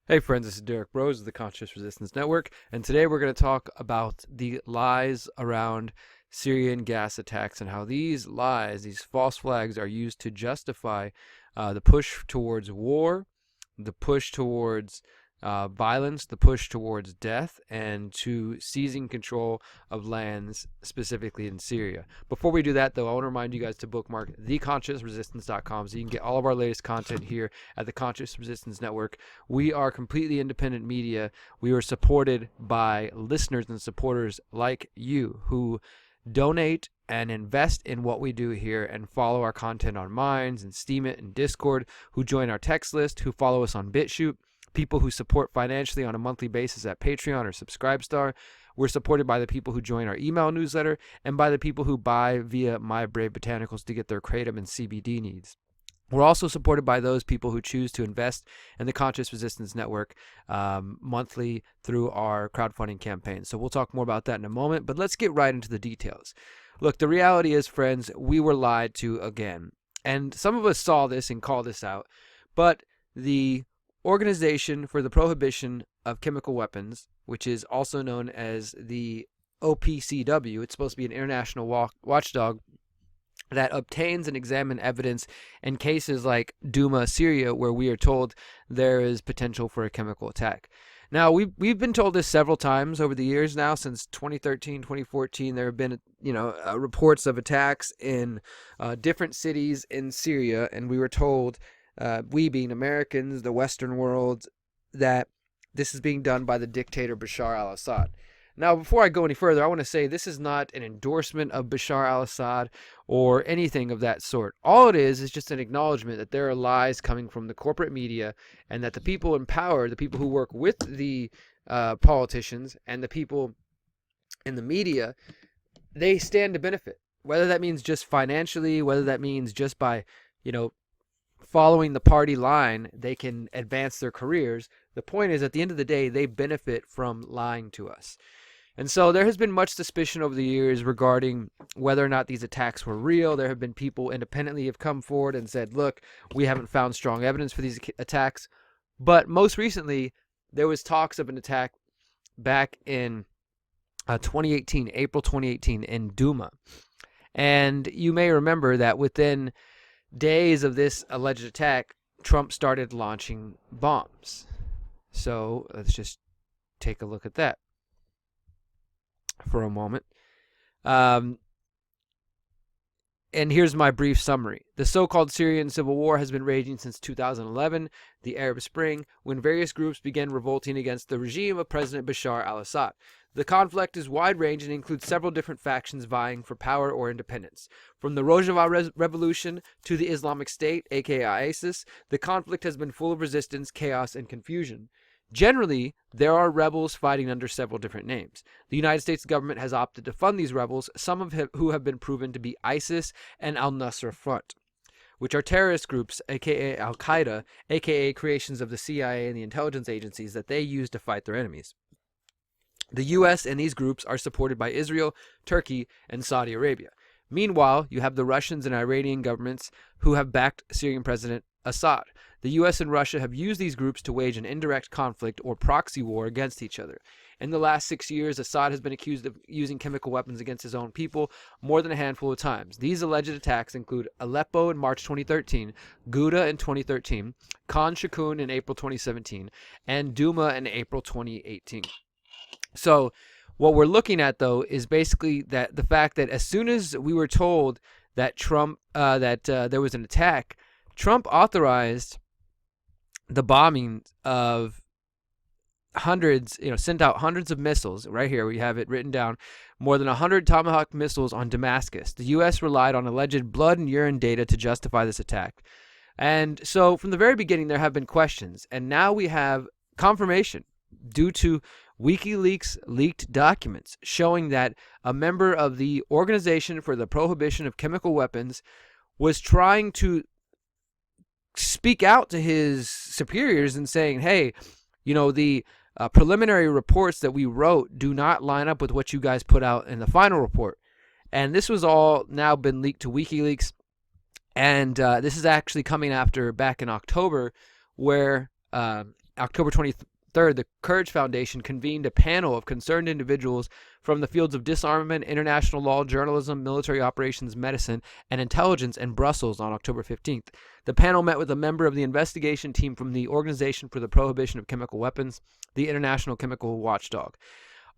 Hey friends, this is Derrick Broze of the Conscious Resistance Network, and today we're going to talk about the lies around Syrian gas attacks and how these lies, these false flags, are used to justify the push towards war, the push towards violence, the push towards death, and to seizing control of lands, specifically in Syria. Before we do that, though, I want to remind you guys to bookmark theconsciousresistance.com so you can get all of our latest content here at the Conscious Resistance Network. We are completely independent media. We are supported by listeners and supporters like you who donate and invest in what we do here and follow our content on Minds and Steemit and Discord, who join our text list, who follow us on BitChute, people who support financially on a monthly basis at Patreon or Subscribestar. We're supported by the people who join our email newsletter and by the people who buy via My Brave Botanicals to get their kratom and CBD needs. We're also supported by those people who choose to invest in the Conscious Resistance Network monthly through our crowdfunding campaign. So we'll talk more about that in a moment, but let's get right into the details. Look, the reality is, friends, we were lied to again. And some of us saw this and called this out, but the Organization for the Prohibition of Chemical Weapons, which is also known as the OPCW, it's supposed to be an international watchdog that obtains and examines evidence in cases like Douma, Syria, where we are told there is potential for a chemical attack. Now, we've been told this several times over the years now. Since 2013, 2014, there have been reports of attacks in different cities in Syria, and we were told, we being Americans, the Western world, that this is being done by the dictator Bashar al-Assad. Now, before I go any further, I want to say this is not an endorsement of Bashar al-Assad or anything of that sort. All it is just an acknowledgement that there are lies coming from the corporate media and that the people in power, the people who work with the politicians and the people in the media, they stand to benefit. Whether that means just financially, whether that means just by, following the party line, they can advance their careers. The point is, at the end of the day, they benefit from lying to us. And so there has been much suspicion over the years regarding whether or not these attacks were real. There have been people independently have come forward and said, look, we haven't found strong evidence for these attacks. But most recently, there was talks of an attack back in 2018, April 2018, in Douma. And you may remember that within days of this alleged attack, Trump started launching bombs. So let's just take a look at that for a moment. And here's my brief summary. The so-called Syrian civil war has been raging since 2011, the Arab Spring, when various groups began revolting against the regime of President Bashar al-Assad. The conflict is wide-ranging and includes several different factions vying for power or independence. From the Rojava Revolution to the Islamic State, aka ISIS, the conflict has been full of resistance, chaos, and confusion. Generally, there are rebels fighting under several different names. The United States government has opted to fund these rebels, some of who have been proven to be ISIS and al-Nusra Front, which are terrorist groups, aka Al-Qaeda, aka creations of the CIA and the intelligence agencies that they use to fight their enemies. The U.S. and these groups are supported by Israel, Turkey, and Saudi Arabia. Meanwhile, you have the Russians and Iranian governments who have backed Syrian President Assad. The U.S. and Russia have used these groups to wage an indirect conflict or proxy war against each other. In the last 6 years, Assad has been accused of using chemical weapons against his own people more than a handful of times. These alleged attacks include Aleppo in March 2013, Ghouta in 2013, Khan Shaykhun in April 2017, and Douma in April 2018. So what we're looking at, though, is basically that the fact that as soon as we were told that there was an attack, Trump authorized the bombing of hundreds, sent out hundreds of missiles. Right here, we have it written down, more than 100 Tomahawk missiles on Damascus. The U.S. relied on alleged blood and urine data to justify this attack. And so from the very beginning, there have been questions. And now we have confirmation due to WikiLeaks leaked documents showing that a member of the Organization for the Prohibition of Chemical Weapons was trying to speak out to his superiors and saying, hey, the preliminary reports that we wrote do not line up with what you guys put out in the final report. And this was all now been leaked to WikiLeaks. And this is actually coming after back in October where October 23rd, the Courage Foundation convened a panel of concerned individuals from the fields of disarmament, international law, journalism, military operations, medicine, and intelligence in Brussels on October 15th. The panel met with a member of the investigation team from the Organization for the Prohibition of Chemical Weapons, the International Chemical Watchdog.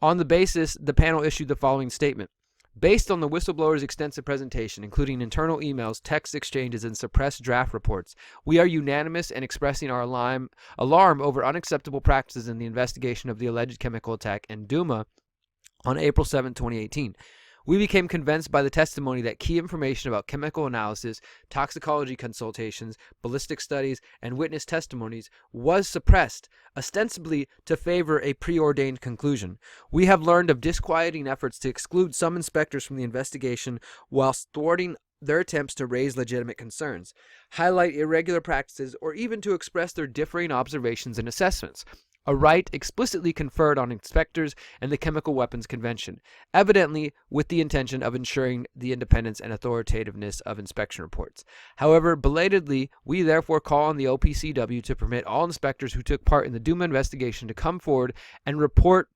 On the basis, the panel issued the following statement. Based on the whistleblower's extensive presentation, including internal emails, text exchanges, and suppressed draft reports, we are unanimous in expressing our alarm over unacceptable practices in the investigation of the alleged chemical attack in Douma on April 7, 2018. We became convinced by the testimony that key information about chemical analysis, toxicology consultations, ballistic studies, and witness testimonies was suppressed, ostensibly to favor a preordained conclusion. We have learned of disquieting efforts to exclude some inspectors from the investigation whilst thwarting their attempts to raise legitimate concerns, highlight irregular practices, or even to express their differing observations and assessments. A right explicitly conferred on inspectors and the Chemical Weapons Convention, evidently with the intention of ensuring the independence and authoritativeness of inspection reports. However, belatedly, we therefore call on the OPCW to permit all inspectors who took part in the Douma investigation to come forward and report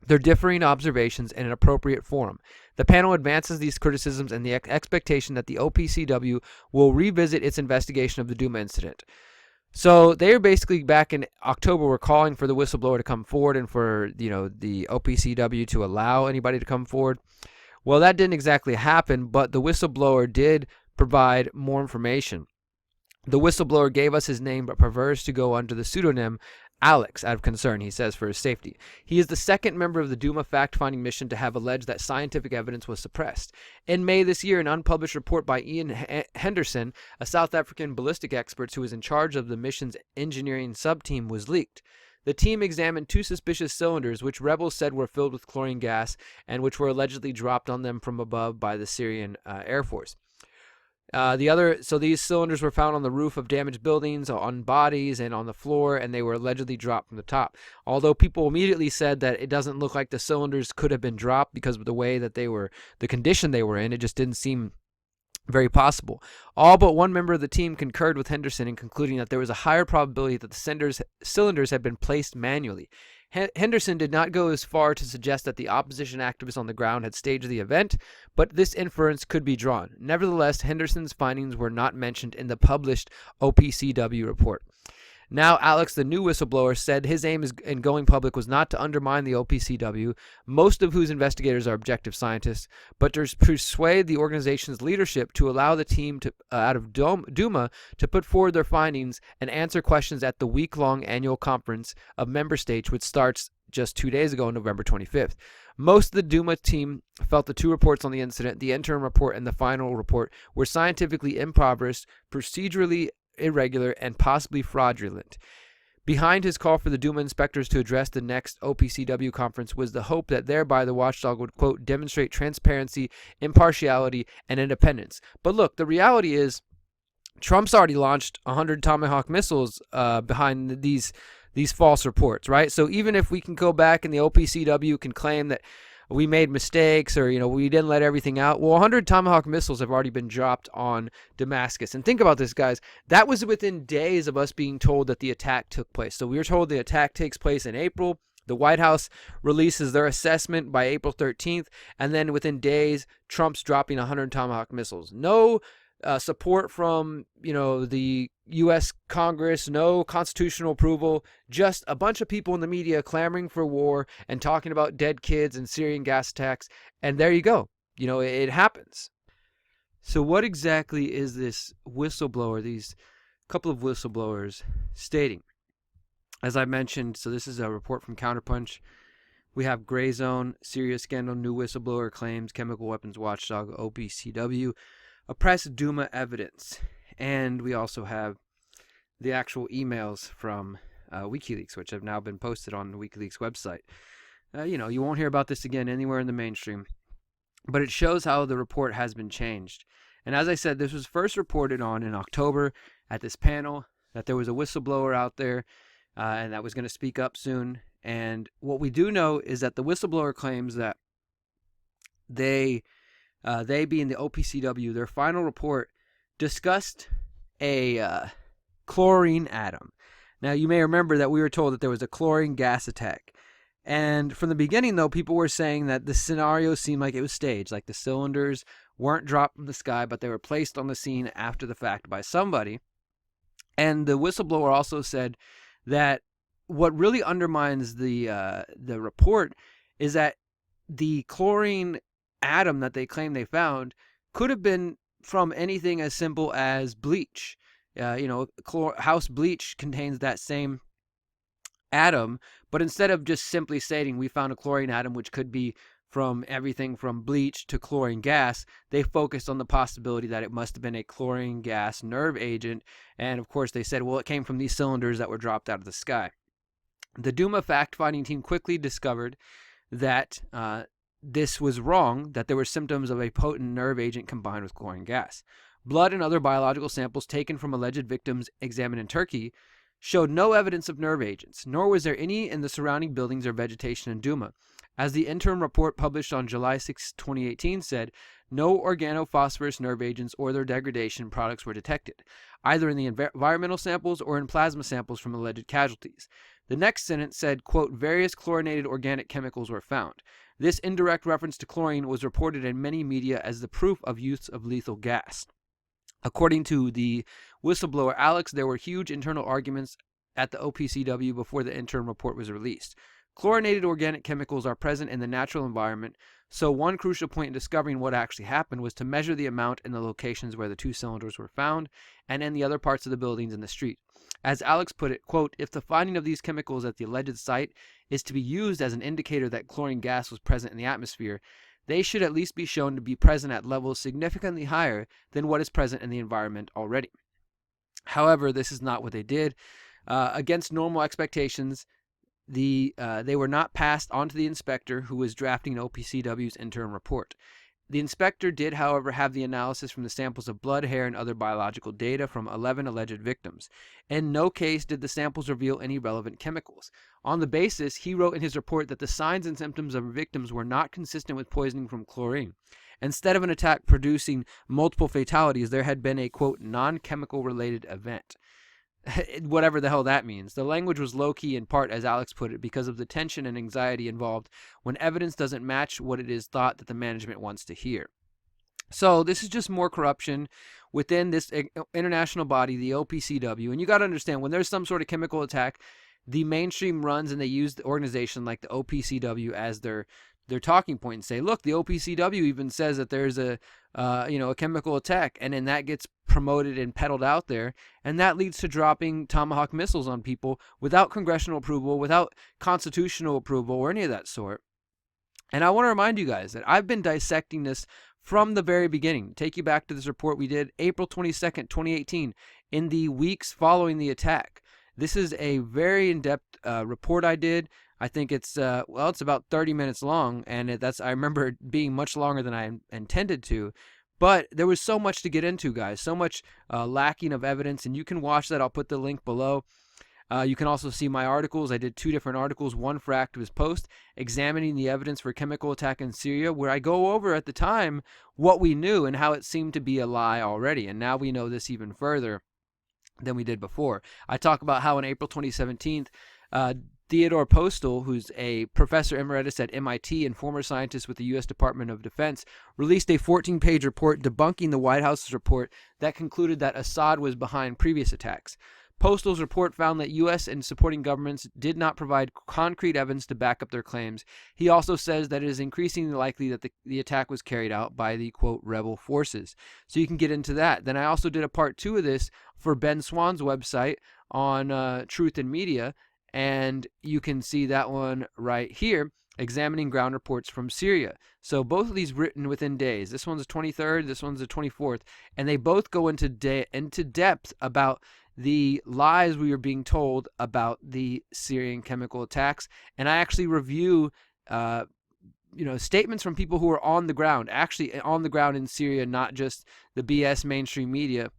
their differing observations in an appropriate forum. The panel advances these criticisms and the expectation that the OPCW will revisit its investigation of the Douma incident. So they're basically back in October were calling for the whistleblower to come forward and for the OPCW to allow anybody to come forward. Well, that didn't exactly happen, but the whistleblower did provide more information. The whistleblower gave us his name but prefers to go under the pseudonym Alex out of concern, he says, for his safety. He is the second member of the Douma fact-finding mission to have alleged that scientific evidence was suppressed. In May this year, an unpublished report by Ian Henderson, a South African ballistic expert who was in charge of the mission's engineering sub-team, was leaked. The team examined 2 suspicious cylinders, which rebels said were filled with chlorine gas and which were allegedly dropped on them from above by the Syrian Air Force. So these cylinders were found on the roof of damaged buildings, on bodies, and on the floor, and they were allegedly dropped from the top. Although people immediately said that it doesn't look like the cylinders could have been dropped because of the way that the condition they were in, it just didn't seem very possible. All but one member of the team concurred with Henderson in concluding that there was a higher probability that the cylinders had been placed manually. Henderson did not go as far to suggest that the opposition activists on the ground had staged the event, but this inference could be drawn. Nevertheless, Henderson's findings were not mentioned in the published OPCW report. Now, Alex, the new whistleblower, said his aim in going public was not to undermine the OPCW, most of whose investigators are objective scientists, but to persuade the organization's leadership to allow the team out of Douma to put forward their findings and answer questions at the week-long annual conference of member states, which starts just 2 days ago on November 25th. Most of the Douma team felt the 2 reports on the incident, the interim report and the final report, were scientifically impoverished, procedurally irregular, and possibly fraudulent. Behind his call for the Douma inspectors to address the next OPCW conference was the hope that thereby the watchdog would, quote, demonstrate transparency, impartiality, and independence. But look, the reality is Trump's already launched 100 Tomahawk missiles behind these false reports, right? So even if we can go back and the OPCW can claim that we made mistakes or, we didn't let everything out. Well, 100 Tomahawk missiles have already been dropped on Damascus. And think about this, guys. That was within days of us being told that the attack took place. So we were told the attack takes place in April. The White House releases their assessment by April 13th. And then within days, Trump's dropping 100 Tomahawk missiles. No support from, the U.S. Congress, no constitutional approval, just a bunch of people in the media clamoring for war and talking about dead kids and Syrian gas attacks. And there you go. It happens. So what exactly is this whistleblower, these couple of whistleblowers stating? As I mentioned, so this is a report from Counterpunch. We have Gray Zone, Syria Scandal, new whistleblower claims, Chemical Weapons Watchdog, OPCW, oppressed Douma evidence. And we also have the actual emails from WikiLeaks, which have now been posted on the WikiLeaks website. You won't hear about this again anywhere in the mainstream, but it shows how the report has been changed. And as I said, this was first reported on in October at this panel, that there was a whistleblower out there and that was going to speak up soon. And what we do know is that the whistleblower claims that they being the OPCW, their final report discussed a chlorine atom Now, you may remember that we were told that there was a chlorine gas attack. And from the beginning, though, people were saying that the scenario seemed like it was staged, like the cylinders weren't dropped from the sky, but they were placed on the scene after the fact by somebody. And the whistleblower also said that what really undermines the report is that the chlorine atom that they claim they found could have been from anything as simple as bleach. House bleach contains that same atom, but instead of just simply stating we found a chlorine atom, which could be from everything from bleach to chlorine gas, they focused on the possibility that it must have been a chlorine gas nerve agent. And of course, they said, well, it came from these cylinders that were dropped out of the sky. The Douma fact-finding team quickly discovered that this was wrong, that there were symptoms of a potent nerve agent combined with chlorine gas. Blood and other biological samples taken from alleged victims examined in Turkey showed no evidence of nerve agents, nor was there any in the surrounding buildings or vegetation in Douma. As the interim report published on July 6, 2018 said, no organophosphorus nerve agents or their degradation products were detected, either in the environmental samples or in plasma samples from alleged casualties. The next sentence said, quote, various chlorinated organic chemicals were found. This indirect reference to chlorine was reported in many media as the proof of use of lethal gas. According to the whistleblower Alex, there were huge internal arguments at the OPCW before the interim report was released. Chlorinated organic chemicals are present in the natural environment, so one crucial point in discovering what actually happened was to measure the amount in the locations where the two cylinders were found and in the other parts of the buildings in the street. As Alex put it, quote, if the finding of these chemicals at the alleged site is to be used as an indicator that chlorine gas was present in the atmosphere, they should at least be shown to be present at levels significantly higher than what is present in the environment already. However, this is not what they did. Against normal expectations, they were not passed on to the inspector who was drafting OPCW's interim report. The inspector did, however, have the analysis from the samples of blood, hair, and other biological data from 11 alleged victims. In no case did the samples reveal any relevant chemicals. On the basis, he wrote in his report that the signs and symptoms of victims were not consistent with poisoning from chlorine. Instead of an attack producing multiple fatalities, there had been a, quote, non-chemical related event. Whatever the hell that means. The language was low-key in part, as Alex put it, because of the tension and anxiety involved when evidence doesn't match what it is thought that the management wants to hear. So this is just more corruption within this international body, the OPCW. And you got to understand, when there's some sort of chemical attack, the mainstream runs and they use the organization like the OPCW as their talking point and say, look, the OPCW even says that there's a chemical attack, and then that gets promoted and peddled out there, and that leads to dropping Tomahawk missiles on people without congressional approval, without constitutional approval, or any of that sort. And I want to remind you guys that I've been dissecting this from the very beginning. Take you back to this report we did April 22nd, 2018, in the weeks following the attack. This is a very in-depth report I did. I think it's about 30 minutes long, and I remember it being much longer than I intended to. But there was so much to get into, guys, so much lacking of evidence, and you can watch that. I'll put the link below. You can also see my articles. I did 2 different articles, one for Activist Post, examining the evidence for chemical attack in Syria, where I go over at the time what we knew and how it seemed to be a lie already, and now we know this even further than we did before. I talk about how in April 2017, Theodore Postal, who's a professor emeritus at MIT and former scientist with the U.S. Department of Defense, released a 14-page report debunking the White House's report that concluded that Assad was behind previous attacks. Postal's report found that U.S. and supporting governments did not provide concrete evidence to back up their claims. He also says that it is increasingly likely that the attack was carried out by the, quote, rebel forces. So you can get into that. Then I also did a part 2 of this for Ben Swan's website on Truth in Media, and you can see that one right here, examining ground reports from Syria. So both of these written within days. This one's the 23rd, this one's the 24th, and they both go into depth about the lies we were being told about the Syrian chemical attacks. And I actually review statements from people who are on the ground, actually on the ground in Syria, not just the BS mainstream media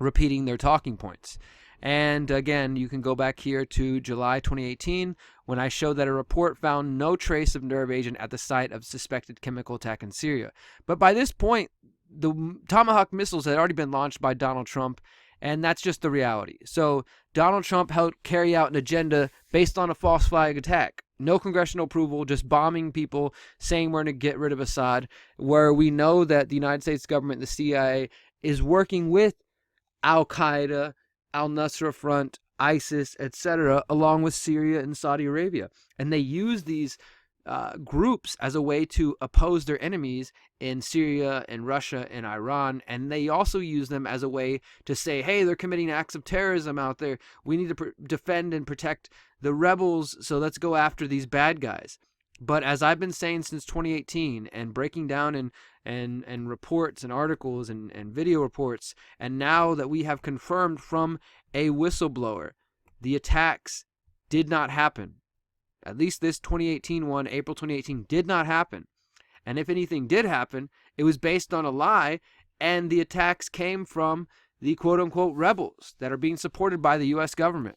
repeating their talking points. And again, you can go back here to July 2018 when I showed that a report found no trace of nerve agent at the site of suspected chemical attack in Syria. But by this point, the Tomahawk missiles had already been launched by Donald Trump, And that's just the reality. So Donald Trump helped carry out an agenda based on a false flag attack. No congressional approval, just bombing people, saying we're going to get rid of Assad, where we know that the United States government, the CIA, is working with Al-Qaeda, Al-Nusra Front, ISIS, etc., along with Syria and Saudi Arabia. And they use these groups as a way to oppose their enemies in Syria and Russia and Iran. And they also use them as a way to say, hey, they're committing acts of terrorism out there. We need to defend and protect the rebels, so let's go after these bad guys. But as I've been saying since 2018 and breaking down and reports and articles and video reports, and now that we have confirmed from a whistleblower, the attacks did not happen. At least this 2018 one, April 2018, did not happen. And if anything did happen, it was based on a lie, and the attacks came from the quote-unquote rebels that are being supported by the U.S. government.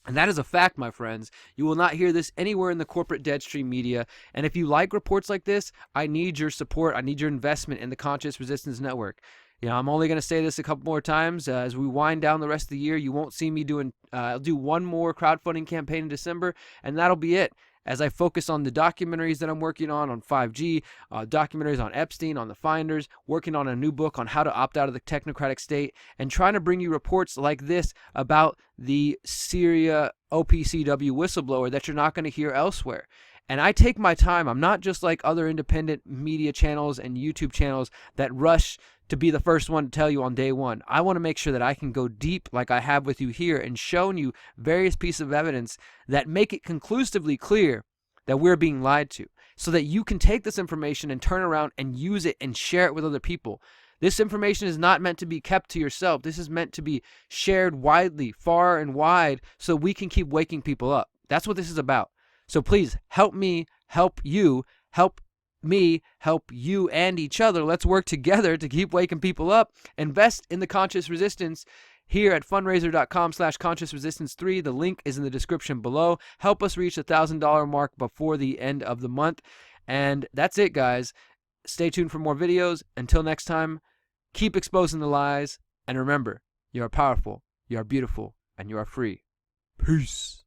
And that is a fact, my friends. You will not hear this anywhere in the corporate Deadstream media. And if you like reports like this, I need your support. I need your investment in the Conscious Resistance Network. You know, I'm only going to say this a couple more times. As we wind down the rest of the year, you won't see me doing, I'll do one more crowdfunding campaign in December, and that'll be it. As I focus on the documentaries that I'm working on 5G, documentaries on Epstein, on the Finders, working on a new book on how to opt out of the technocratic state, and trying to bring you reports like this about the Syria OPCW whistleblower that you're not going to hear elsewhere. And I take my time. I'm not just like other independent media channels and YouTube channels that rush to be the first one to tell you on day one. I want to make sure that I can go deep like I have with you here and showing you various pieces of evidence that make it conclusively clear that we're being lied to, so that you can take this information and turn around and use it and share it with other people. This information is not meant to be kept to yourself. This is meant to be shared widely, far and wide, so we can keep waking people up. That's what this is about. So please help me, help you, help me, help you and each other. Let's work together to keep waking people up. Invest in the Conscious Resistance here at fundraiser.com/consciousresistance3. The link is in the description below. Help us reach the $1,000 mark before the end of the month. And that's it, guys. Stay tuned for more videos. Until next time, keep exposing the lies. And remember, you are powerful, you are beautiful, and you are free. Peace.